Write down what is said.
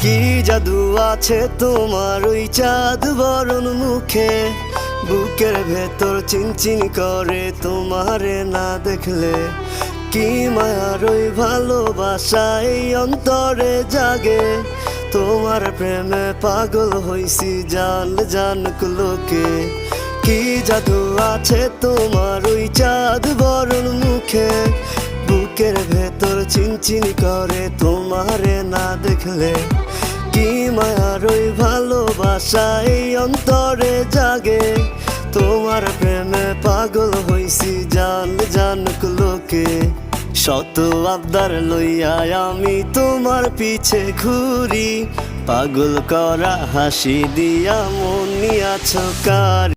কি জাদু আছে তোমার ওই চাঁদ বরণ মুখে, বুকের ভেতর চিনচিন করে তোমারে না দেখলে। কি মায়ার ওই ভালোবাসা এই অন্তরে জাগে, তোমার প্রেমে পাগল হইছি জান জানুক লোকে। কি জাদু আছে তোমার ওই চাঁদ বরণ মুখে, বুকের ভেতর চিনচিন করে তোমারে না দেখলে। কি মায়ার ওই ভালোবাসা এই অন্তরে জাগে, তোমার প্রেমে পাগল হইছি জান জানুক লোকে। শত আবদার লইয়া আমি তোমার পিছে ঘুরি, পাগল করা হাসি দিয়া মন নিয়াছ কার।